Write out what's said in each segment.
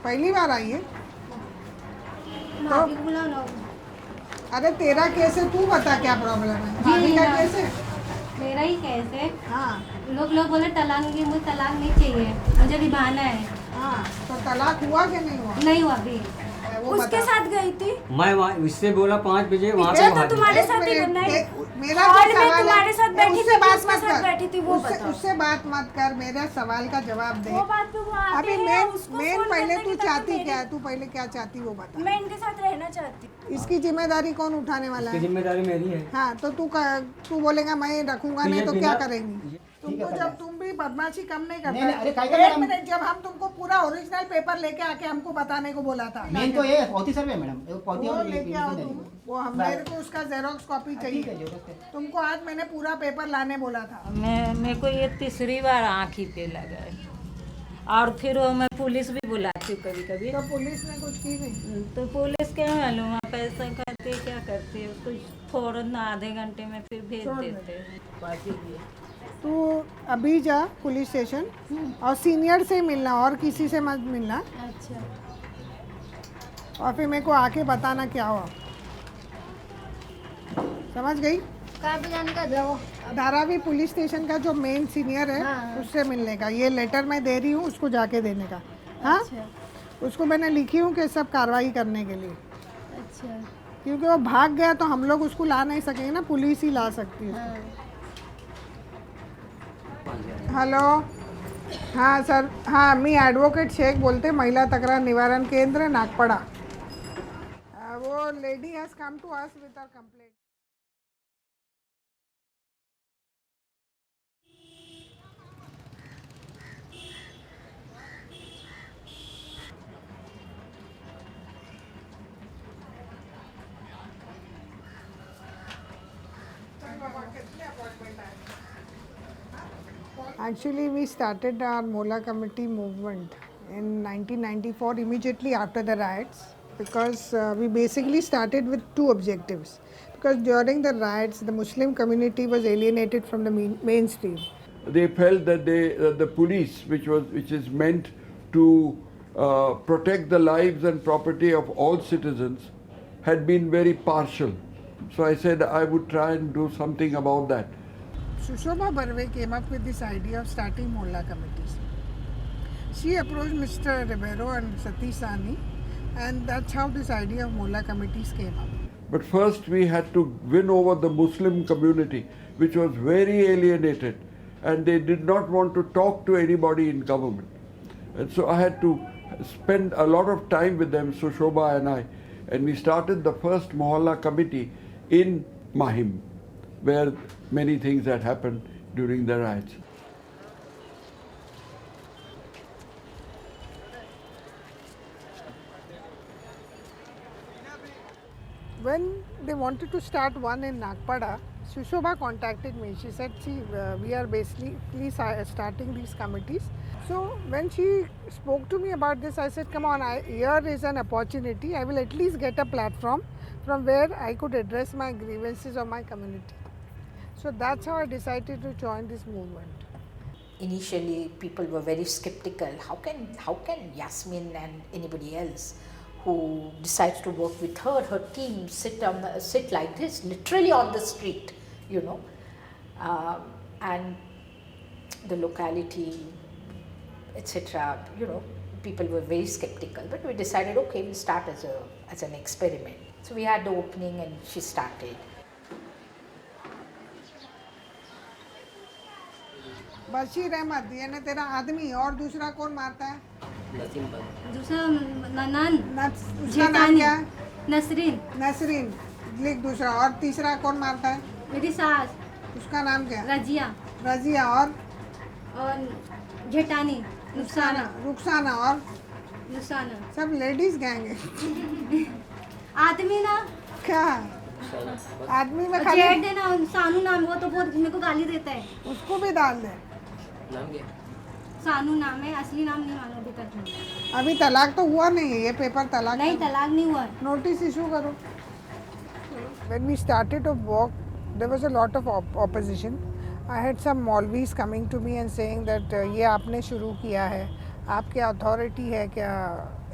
पहली बार आई है तो बुलाओ ना। अरे तेरा केस है, तू बता क्या प्रॉब्लम है। भाभी का केस है। मेरा ही केस है। हाँ लोग बोले तलाक नहीं, मुझे तलाक नहीं चाहिए, मुझे निभाना है। हाँ तो तलाक हुआ कि नहीं हुआ? नहीं हुआ अभी। वो उसके बता। साथ गई थी मैं वहाँ उससे बोला 5 बजे वहाँ ये पे तो तुम्हारे एक साथ ही मिनट, नहीं। मेरा हॉल जो में सवाल तुम्हारे है, साथ बैठी उससे थी, बात किसके मत साथ कर। बैठी थी वो बता। उससे बात मत कर, मेरे सवाल का जवाब दे। वो बात पे वो आते अभी हैं, उसको मेन फोन पहले करने तू की तरह चाहती मेरे- क्या है? तू पहले क्या चाहती वो बता। मैं इनके साथ रहना चाहती हूँ। इसकी जिम्मेदारी कौन उठाने वाला की है? जिम्मेदारी मेरी है। हाँ तो तू बोलेगा मैं रखूंगा तो नहीं ये तो बिना- क्या करेंगी? तुमको जब तुम भी बदमाशी कम नहीं नहीं, नहीं, अरे करते। काय एक मिनट, जब हम तुमको पूरा ओरिजिनल पेपर लेके आके हमको बताने को बोला था, मेन तो ये पावती सर्वे मैडम, वो पावती वो और लेके आओ तुम। वो हम मेरे को उसका जेरोक्स कॉपी ठीक है, चाहिए। जरूरत है। तुमको आज मैंने पूरा पेपर लाने बोला था। मेरे को ये तीसरी बार आँख ही पे लगा है, और फिर वो मैं पुलिस भी बुलाती हूँ कभी कभी। तो पुलिस ने कुछ की नहीं? तो पुलिस क्या मालूम, आप ऐसा करते क्या करते है, उसको फौरन आधे घंटे में फिर भेज देते हैं। बाकी ये तू अभी जा पुलिस स्टेशन और सीनियर से मिलना, और किसी से मत मिलना। अच्छा और फिर मेरे को आके बताना क्या हुआ, समझ गई? कहाँ पे जाने का था वो? धारावी पुलिस स्टेशन का जो मेन सीनियर है, हाँ। उससे मिलने का। ये लेटर मैं दे रही हूँ, उसको जाके देने का। हाँ अच्छा उसको मैंने लिखी हूँ कि सब कार्रवाई करने के लिए, अच्छा क्योंकि वो भाग गया तो हम लोग उसको ला नहीं सकेंगे ना, पुलिस ही ला सकती है। हाँ। हॅलो, हां सर, हां मी ॲडव्होकेट शेख बोलते, महिला तक्रार निवारण केंद्र नागपडा। वो lady has come to us with a complaint. Actually, we started our Mohalla Committee movement in 1994, immediately after the riots, because we basically started with two objectives. Because during the riots, the Muslim community was alienated from the mainstream. They felt that the police, which is meant to protect the lives and property of all citizens, had been very partial. So I said I would try and do something about that. Sushobha Barve came up with this idea of starting Mohalla Committees. She approached Mr. Ribeiro and Satish Sani, and that's how this idea of Mohalla Committees came up. But first we had to win over the Muslim community, which was very alienated, and they did not want to talk to anybody in government. And so I had to spend a lot of time with them, Sushobha and I, and we started the first Mohalla Committee in Mahim, where many things had happened during the riots. When they wanted to start one in Nagpada, Sushobha contacted me. She said, see, we are basically starting these committees. So when she spoke to me about this, I said, come on, here is an opportunity. I will at least get a platform from where I could address my grievances of my community. So that's how I decided to join this movement. Initially, people were very skeptical. How can Yasmin and anybody else who decides to work with her team sit like this, literally on the street, you know, and the locality, etc. You know, people were very skeptical. But we decided, okay, we'll start as an experiment. So we had the opening, and she started. Bashir Ahmad, ये ने तेरा आदमी, और दूसरा कौन मारता है? दूसरा ननन उसका नाम क्या है? नसरीन, नसरीन, लिख दूसरा। और तीसरा कौन मारता है? मेरी सास उसका नाम क्या है? रजिया रजिया। और जेठानी नुकसाना रुखसाना और नुकसाना। सब लेडीज गैंग है। आदमी ना क्या आदमी में खाली जेठ देना, सानू नाम, वो तो बहुत मेरे को गाली देता है। उसको भी डाल दे। सानू नाम है, असली नाम नहीं मालूम अभी तक। अभी तलाक तो हुआ नहीं है, ये पेपर तलाक नहीं, तलाक नहीं हुआ। नोटिस इशू करो। When we started to work, there was a lot of opposition. I had some Maulvis coming to me and saying that ये आपने शुरू किया है, आपके अथॉरिटी है क्या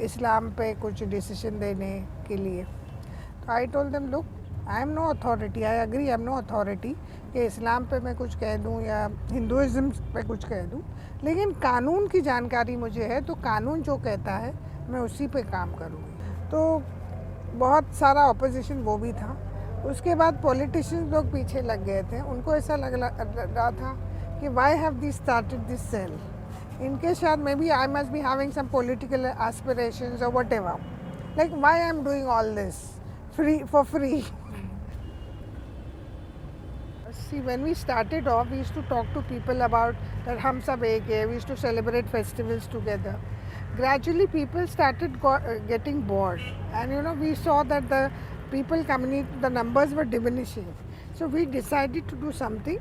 इस्लाम पे कुछ डिसीजन देने के लिए। तो I told them look, I am no authority, I agree I am no authority कि इस्लाम पे मैं कुछ कह दूं या हिंदुज़म पे कुछ कह दूं, लेकिन कानून की जानकारी मुझे है, तो कानून जो कहता है मैं उसी पे काम करूँगी। तो बहुत सारा ऑपोजिशन वो भी था। उसके बाद पॉलिटिशियंस लोग पीछे लग गए थे, उनको ऐसा लग रहा था कि why have they started this sale, इनके शायद may be I must be having some political aspirations और whatever, like why I am doing all this free for free. See, when we started off, we used to talk to people about that hum sab ek hai. We used to celebrate festivals together. Gradually, people started getting bored, and we saw that the people community, the numbers were diminishing. So we decided to do something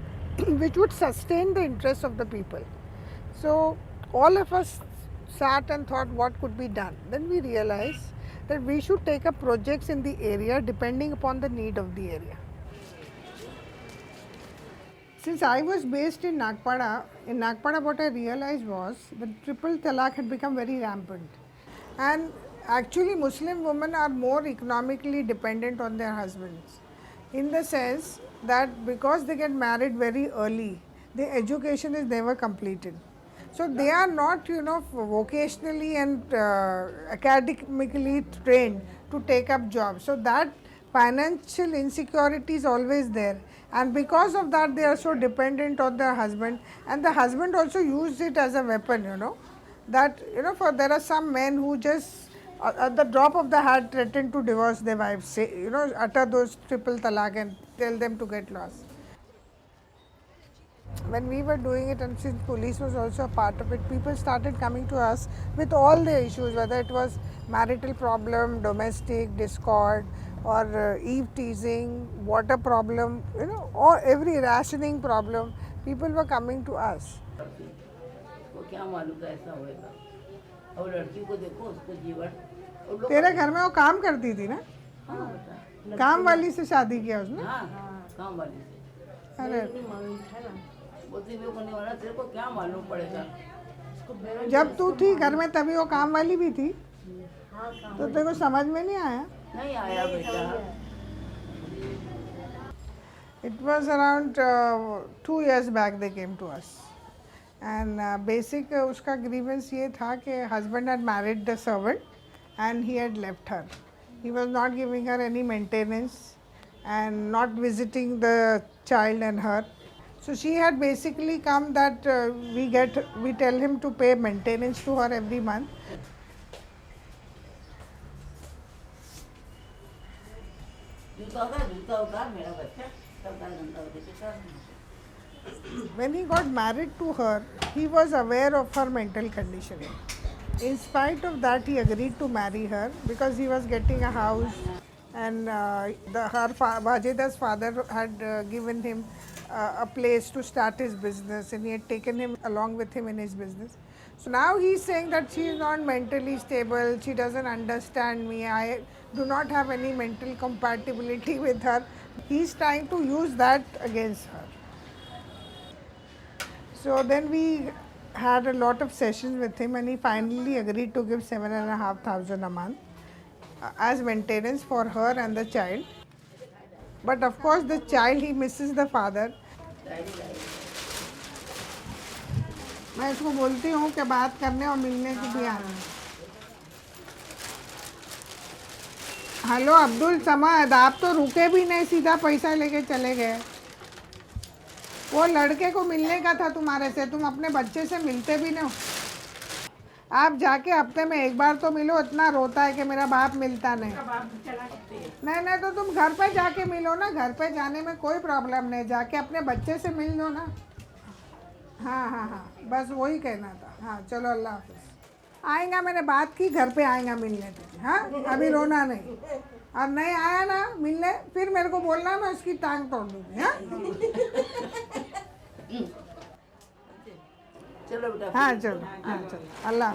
which would sustain the interest of the people. So all of us sat and thought what could be done. Then we realized that we should take up projects in the area depending upon the need of the area. Since I was based in Nagpada what I realized was that triple talaq had become very rampant. And actually Muslim women are more economically dependent on their husbands, in the sense that because they get married very early, their education is never completed. So they are not, vocationally and academically trained to take up jobs. So that financial insecurity is always there, and because of that they are so dependent on their husband, and the husband also used it as a weapon. That for there are some men who just at the drop of the hat threaten to divorce their wives, say, utter those triple talaq and tell them to get lost. When we were doing it, and since police was also a part of it, people started coming to us with all their issues, whether it was marital problem, domestic discord, or eve teasing, water problem, or every rationing problem. People were coming to us. क्या मालूम था ऐसा होएगा, और लड़की को देखो, उसको जीवन तेरे घर में वो काम करती थी ना? काम वाली से शादी किया उसने? हाँ, काम वाली से। अरे बोलती वो करने वाला, तेरे को क्या मालूम पड़ेगा? जब तू थी घर में तभी वो काम वाली भी थी, तो तेरे को समझ में नहीं आया? नहीं आया बेटा। It was around 2 years back they came to us, and basic उसका grievance ये था कि husband had married the servant and he had left her. He was not giving her any maintenance and not visiting the child and her. So she had basically come that we tell him to pay maintenance to her every month. When he got married to her, he was aware of her mental condition. In spite of that, he agreed to marry her because he was getting a house, and Vajeda's father had given him a place to start his business, and he had taken him along with him in his business. So now he's saying that she is not mentally stable, she doesn't understand me, I do not have any mental compatibility with her. He's trying to use that against her. So then we had a lot of sessions with him, and he finally agreed to give 7,500 a month as maintenance for her and the child. But of course the child, he misses the father. मैं इसको बोलती हूँ कि बात करने और मिलने की भी आना। हेलो अब्दुल समद, आप तो रुके भी नहीं, सीधा पैसा लेके चले गए। वो लड़के को मिलने का था तुम्हारे से, तुम अपने बच्चे से मिलते भी नहीं हो। आप जाके हफ्ते में एक बार तो मिलो, इतना रोता है कि मेरा बाप मिलता नहीं। नहीं तो तुम घर पे जाके मिलो ना, घर पे जाने में कोई प्रॉब्लम नहीं, जाके अपने बच्चे से मिल लो ना। हाँ, बस वही कहना था। हाँ चलो, अल्लाह हाफिज़। आएगा, मैंने बात की, घर पे आएगा मिलने तुझे। हाँ, अभी रोना नहीं, और नहीं आया ना मिलने, फिर मेरे को बोलना, मैं उसकी टांग तोड़ दूँगी। हाँ चलो बेटा। हाँ चलो, अल्लाह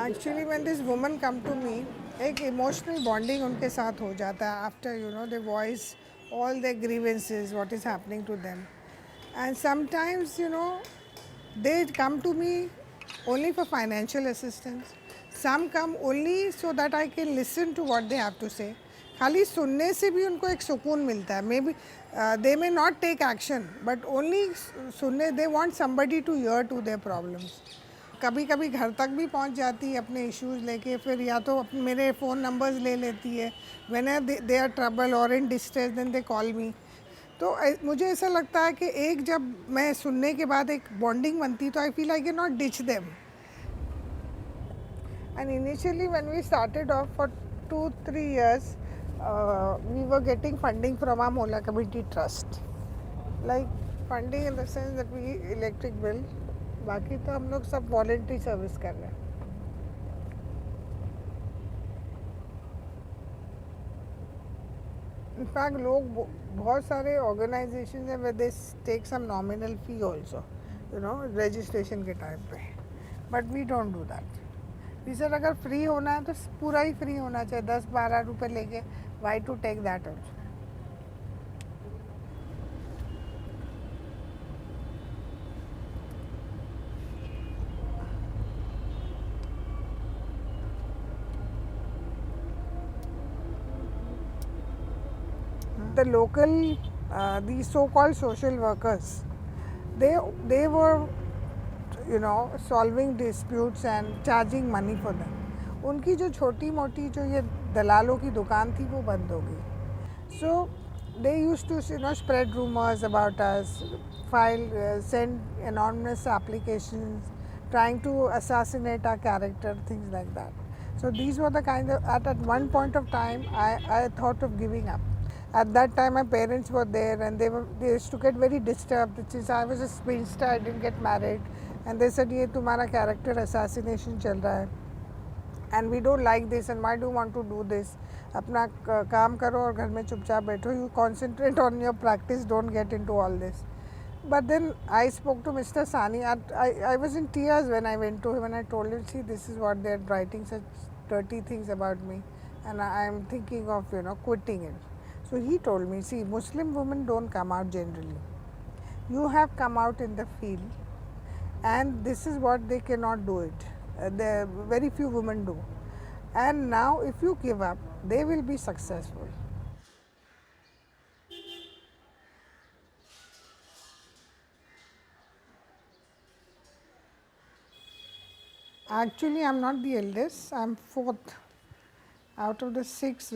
actually when this woman come to me, एक इमोशनल बॉन्डिंग उनके साथ हो जाता है after they voice all their grievances, what is happening to them. And sometimes they come to me only for financial assistance. Some come only so that I can listen to what they have to say. खाली सुनने से भी उनको एक सुकून मिलता है. Maybe they may not take action, but only सुनने, they want somebody to hear to their problems. कभी कभी घर तक भी पहुंच जाती है अपने इश्यूज लेके, फिर या तो मेरे फ़ोन नंबर्स ले लेती है. Whenever they are trouble or in distress, then they call me. तो मुझे ऐसा लगता है कि एक जब मैं सुनने के बाद एक बॉन्डिंग बनती, तो I feel I can not ditch them. And initially when we started off for 2-3 years we were getting funding from our Mohalla Committee trust, like funding in the sense that we electric bill, बाकी तो हम लोग सब voluntary service कर रहे हैं. In fact लोग बहुत सारे ऑर्गेनाइजेशन हैं where they take some nominal fee also, you know, registration के टाइम पे, but we don't do that. We sir अगर फ्री होना है तो पूरा ही फ्री होना चाहिए, 10-12 रुपए लेके. Why to take that also. The local, these so-called social workers, they were, you know, solving disputes and charging money for them. उनकी जो छोटी मोटी जो ये दलालों की दुकान थी वो बंद हो गई. So they used to, you know, spread rumors about us, send anonymous applications, trying to assassinate our character, things like that. So these were the kind of, at one point of time I thought of giving up. At that time my parents were there and they used to get very disturbed since I was a spinster, I didn't get married, and they said ये तुम्हारा character assassination चल रहा है and we don't like this and why do you want to do this. अपना काम करो और घर में चुपचाप बैठो, you concentrate on your practice, don't get into all this. But then I spoke to Mr. Sani. I was in tears when I went to him and I told him, see, this is what they're writing such dirty things about me and I am thinking of, you know, quitting it. So he told me, see, Muslim women don't come out generally. You have come out in the field and this is what they cannot do it. Very few women do. And now if you give up, they will be successful. Actually, I'm not the eldest, I'm fourth. Out of the 6,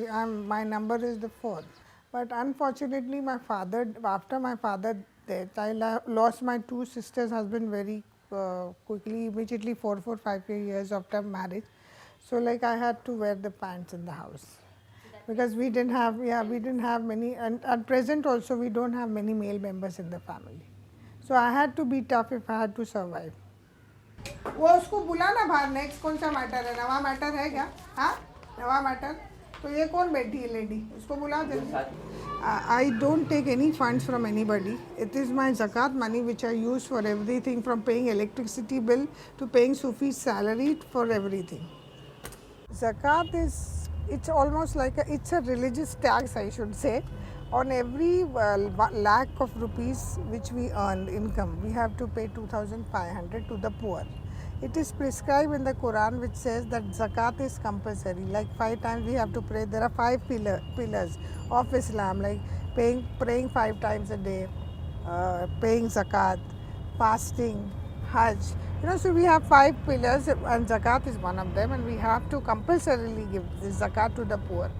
my number is the 4th. But unfortunately, after my father's death, I lost my 2 sisters' husband very quickly, immediately 5 years after marriage. So like I had to wear the pants in the house. Because we didn't have many, and at present also we don't have many male members in the family. So I had to be tough if I had to survive. वो उसको बुलाना बाहर. Next कौन सा matter है? नवा matter है क्या? हाँ, नवा मैटर. तो ये कौन बैठी है लेडी? उसको बुला जल्दी. I don't take any funds from anybody. It is my zakat money which I use for everything, from paying electricity bill to paying Sufi's salary, for everything. Zakat is, it's almost like it's a religious tax, I should say. On every lakh of rupees which we earn income, we have to pay 2,500 to the poor. It is prescribed in the Quran, which says that zakat is compulsory. Like 5 times we have to pray. There are 5 pillars of Islam, like praying 5 times a day, paying zakat, fasting, Hajj. You know, so we have 5 pillars, and zakat is one of them, and we have to compulsorily give this zakat to the poor.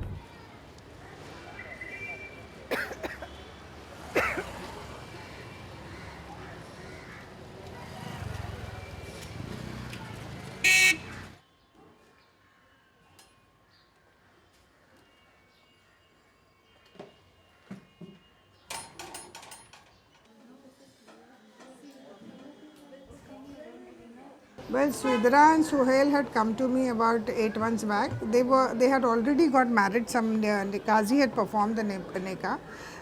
Well, Swidra and Suhail had come to me about 8 months back. They had already got married. The Qazi had performed the nikah.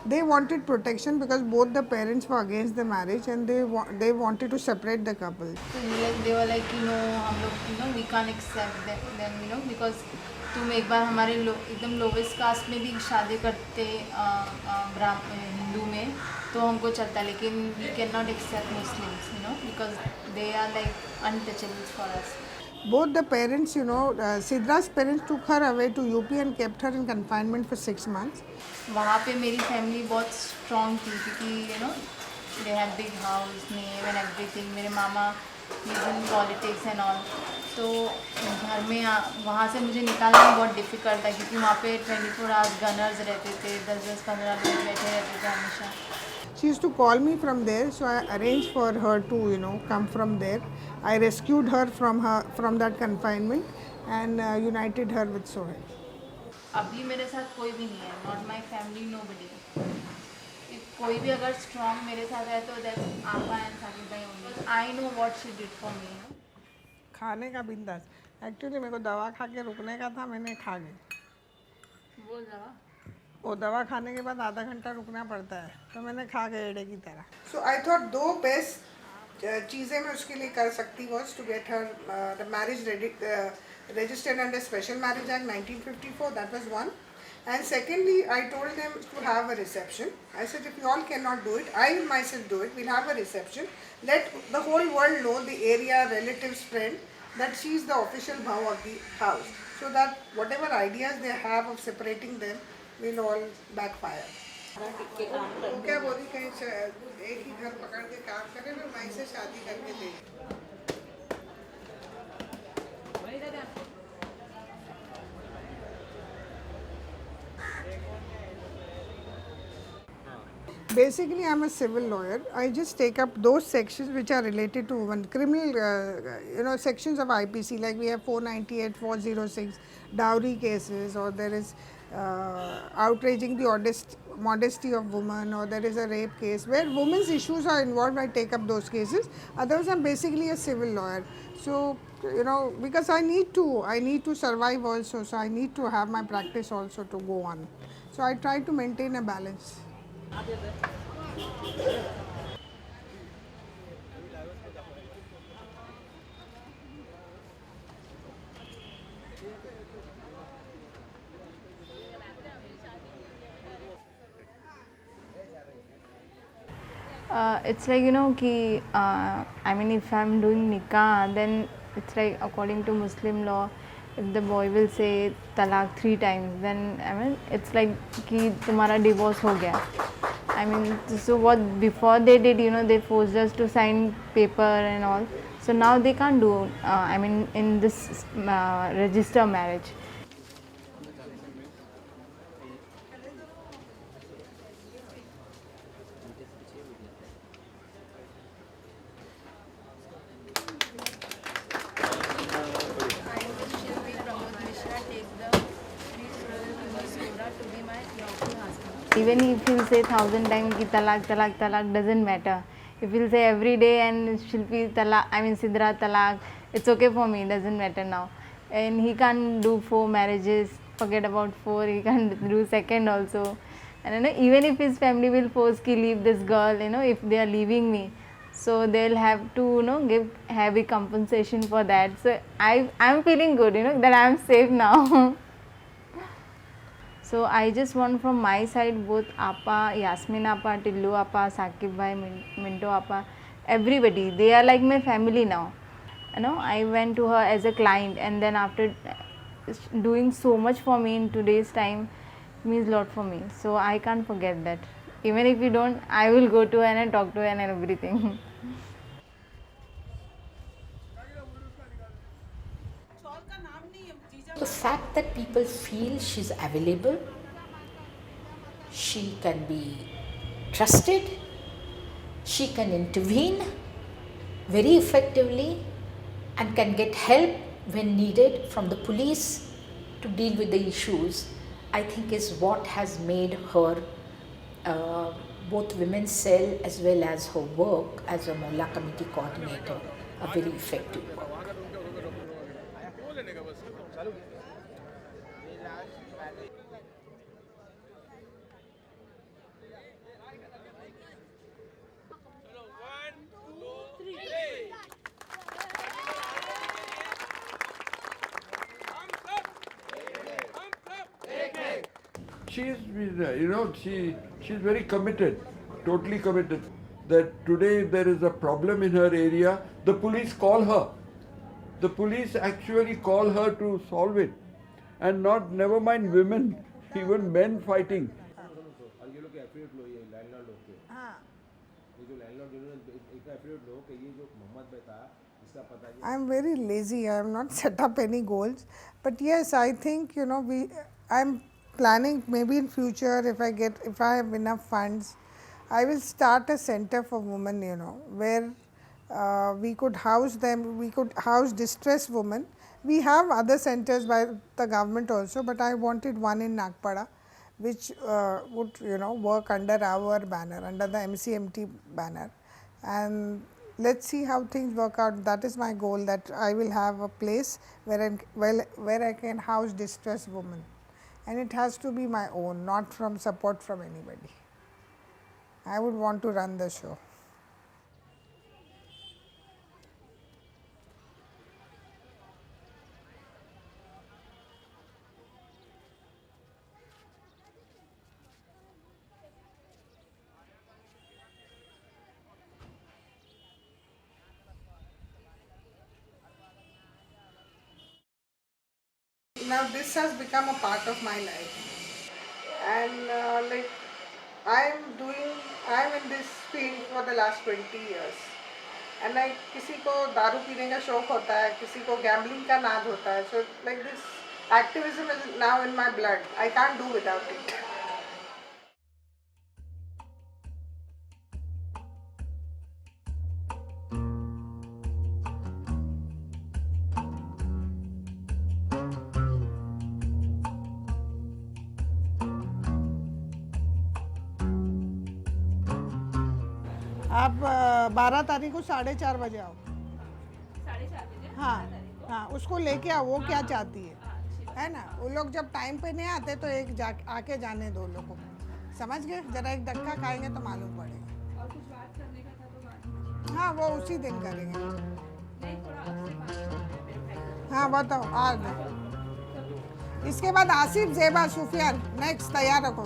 They wanted protection because both the parents were against the marriage and they wanted to separate the couple. They were like, हम लोग, we can't accept them, because तुम एक बार हमारे एकदम lowest cast में भी शादी करते हिंदू में तो हमको चलता है, लेकिन we can not accept Muslims, you know, because they are like untouchables for us. Both the parents, Sidra's parents took her away to UP and kept her in confinement for 6 months. वहाँ पे मेरी family बहुत strong थी क्योंकि you know they have big house name and everything. मेरे मामा is in politics and all. तो घर में वहाँ से मुझे निकालना बहुत डिफ़िकल्ट था क्योंकि वहाँ पे 24 आवर्स गनर्स रहते थे, 10-15 लोग बैठे रहते थे हमेशा. She used to call me from there, so I arranged for her to, come from there. I rescued her from that confinement and united her with Sohail. अभी मेरे साथ कोई भी नहीं है, नॉट माई फैमिली, नो बडी. कोई भी अगर स्ट्रॉन्ग मेरे साथ है तो दैट्स आपा एंड साकिब भाई only. I know what she did for me. खाने का बिंदास. एक्चुअली मेरे को दवा खा के रुकने का था, मैंने खा गई. बोल दवा. वो दवा खाने के बाद आधा घंटा रुकना पड़ता है, तो मैंने खा गए एड़े की तरह. सो आई थॉट 2 बेस्ट चीज़ें मैं उसके लिए कर सकती was to get her the marriage registered under Special Marriage Act 1954. That was one. And secondly, I told them to have a reception. I said, if you all cannot do it, I will myself do it. We'll have a reception. Let the whole world know, the area, relatives, friend, that she is the official bhav of the house. So that whatever ideas they have of separating them will all backfire. वो क्या बोली, कहीं एक ही घर पकड़ के काम करें ना, मैं से शादी करके दे. Basically, I'm a civil lawyer. I just take up those sections which are related to criminal, sections of IPC. Like we have 498, 406 dowry cases, or there is outraging the modesty of women, or there is a rape case where women's issues are involved. I take up those cases. Otherwise, I'm basically a civil lawyer. So, because I need to survive also. So I need to have my practice also to go on. So I try to maintain a balance. It's like I mean, if I'm doing nikah, then it's like according to Muslim law, if the boy will say talaq 3 times, then I mean it's like कि तुम्हारा divorce हो गया. I mean, so what before they did, they forced us to sign paper and all. So now they can't do. I mean, in this register marriage. Even if he'll say 1,000 times ki talaq, talaq, talaq, doesn't matter. If he'll say every day and Shilpi talaq, I mean Sidra talaq, it's okay for me, doesn't matter now. And he can't do 4 marriages, forget about 4, he can't do second also. And even if his family will force ki leave this girl, if they are leaving me, so they'll have to give heavy compensation for that. So I'm feeling good, that I'm safe now. So I just want from my side, both Aapaa, Yasmin Aapaa, Tillu Aapaa, Sakib Bhai, Minto Aapaa, everybody, they are like my family now. I went to her as a client, and then after doing so much for me in today's time, means a lot for me. So I can't forget that. Even if you don't, I will go to her and talk to her and everything. The fact that people feel she's available, she can be trusted, she can intervene very effectively and can get help when needed from the police to deal with the issues, I think is what has made her both women's cell as well as her work as a Mohalla Committee coordinator a very effective work. she's she's very committed, totally committed. That today if there is a problem in her area, the police call her. The police actually call her to solve it, and never mind women, even men fighting. और ये लोग affidavit लो, ये landlord लोग के, ये जो landlord जिन्होंने एक एफिडेविट लो कि ये जो मोहम्मद भाई था इसका पता नहीं. I'm very lazy. I have not set up any goals, but yes, I think I'm planning maybe in future if I have enough funds, I will start a center for women. Where we could house them. We could house distressed women. We have other centers by the government also, but I wanted one in Nagpada, which would work under our banner, under the MCMT banner, and let's see how things work out. That is my goal, that I will have a place where I can house distressed women, and it has to be my own, not from support from anybody. I would want to run the show. Now this has become a part of my life, and I am in this field for the last 20 years, and किसी को दारू पीने का शौक होता है, किसी को gambling का नाद होता है, so like this activism is now in my blood. I can't do without it. आप 12 तारीख को 4:30 बजे आओ. 4:30 बजे? हाँ, उसको लेके आओ. वो क्या चाहती है ना. वो लोग जब टाइम पे नहीं आते तो आके जाने दो लोगों को. समझ गए? जरा एक धक्का खाएंगे तो मालूम पड़ेगा. और कुछ बात करने का था तो बात. हाँ, वो उसी दिन करेंगे. नहीं, थोड़ा आपसे बात. हाँ, बताओ. इसके बाद आसिफ, ज़ेबा, सुफियान. नेक्स्ट तैयार रखो.